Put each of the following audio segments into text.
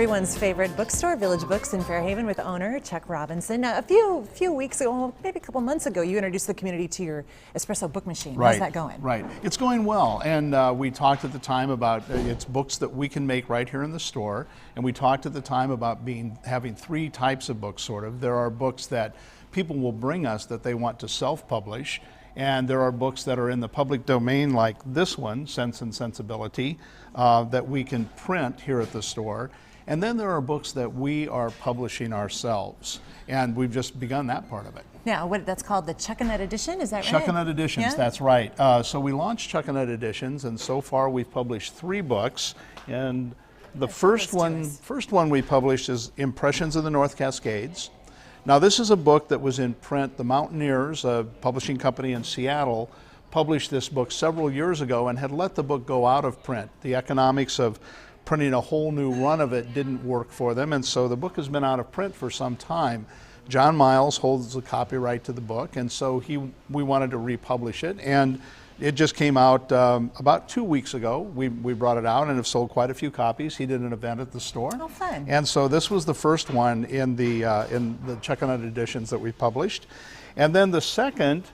everyone's favorite bookstore, Village Books in Fairhaven, with owner Chuck Robinson. Now, a few weeks ago, well, maybe a couple months ago, you introduced the community to your Espresso Book Machine. Right. How's that going? Right. It's going well, and we talked at the time about it's books that we can make right here in the store, and we talked at the time about having three types of books, sort of. There are books that people will bring us that they want to self-publish, and there are books that are in the public domain, like this one, Sense and Sensibility, that we can print here at the store. And then there are books that we are publishing ourselves, and we've just begun that part of it. Now, that's called the Chuckanut Edition, is that right? Chuckanut Editions, yeah? That's right. So we launched Chuckanut Editions, and so far we've published 3 books. And the first one we published is Impressions of the North Cascades. Now, this is a book that was in print. The Mountaineers, a publishing company in Seattle, published this book several years ago and had let the book go out of print. The economics of printing a whole new run of it didn't work for them, and so the book has been out of print for some time. John Miles holds the copyright to the book, and so we wanted to republish it, and it just came out about 2 weeks ago. We brought it out and have sold quite a few copies. He did an event at the store. Oh, fun. And so this was the first one in the Chuckanut Editions that we published. And then the second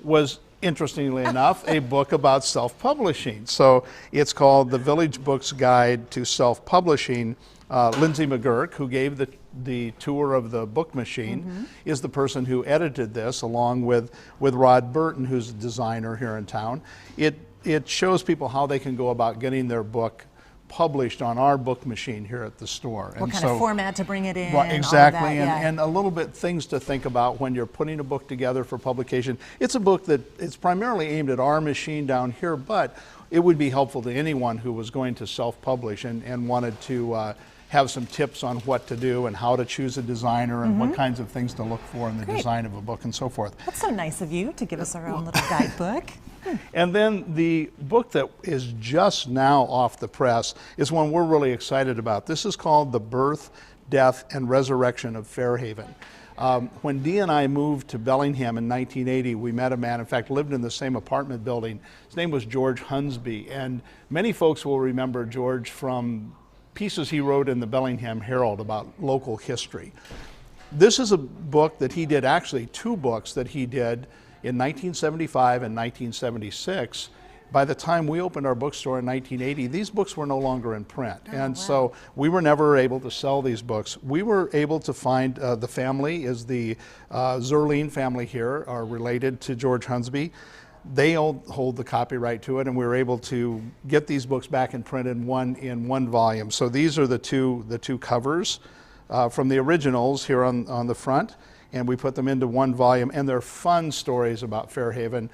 was, interestingly enough, a book about self-publishing. So it's called The Village Books Guide to Self-Publishing. Lindsay McGurk, who gave the tour of the book machine, is the person who edited this, along with Rod Burton, who's a designer here in town. It shows people how they can go about getting their book published on our book machine here at the store. What kind of format to bring it in. Right, exactly, all of that, and a little bit things to think about when you're putting a book together for publication. It's a book that it's primarily aimed at our machine down here, but it would be helpful to anyone who was going to self-publish and wanted to have some tips on what to do and how to choose a designer and what kinds of things to look for in the design of a book and so forth. That's so nice of you to give us our own little guidebook. And then the book that is just now off the press is one we're really excited about. This is called The Birth, Death, and Resurrection of Fairhaven. When Dee and I moved to Bellingham in 1980, we met a man, in fact, lived in the same apartment building. His name was George Hunsby, and many folks will remember George from pieces he wrote in the Bellingham Herald about local history. This is a book that he did, actually 2 books that he did in 1975 and 1976. By the time we opened our bookstore in 1980, these books were no longer in print. So we were never able to sell these books. We were able to find, the family is the Zerline family here, are related to George Hunsby. They hold the copyright to it, and we were able to get these books back in print in one volume. So these are the two covers from the originals here on the front, and we put them into one volume, and they're fun stories about Fairhaven.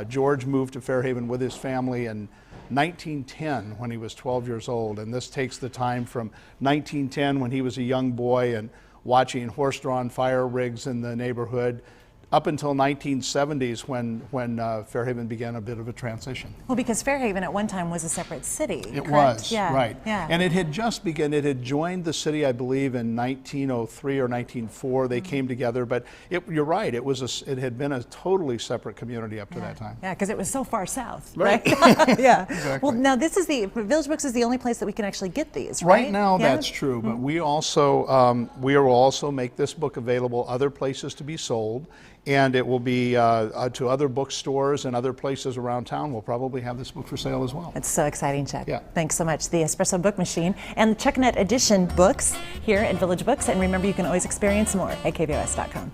George moved to Fairhaven with his family in 1910 when he was 12 years old, and this takes the time from 1910 when he was a young boy and watching horse-drawn fire rigs in the neighborhood, up until 1970s when Fairhaven began a bit of a transition. Well, because Fairhaven at one time was a separate city, It correct? was, yeah. right. Yeah. And it had just begun, it had joined the city, I believe, in 1903 or 1904. They came together, but you're right, it had been a totally separate community up to that time. Yeah, because it was so far south, Right. Yeah. Exactly. Well, now this is Village Books is the only place that we can actually get these, right? Right now, that's true, but we also, we will also make this book available other places to be sold, and it will be to other bookstores and other places around town. We'll probably have this book for sale as well. It's so exciting, Chuck. Yeah. Thanks so much. The Espresso Book Machine and the Chuckanut Edition books here at Village Books. And remember, you can always experience more at kvos.com.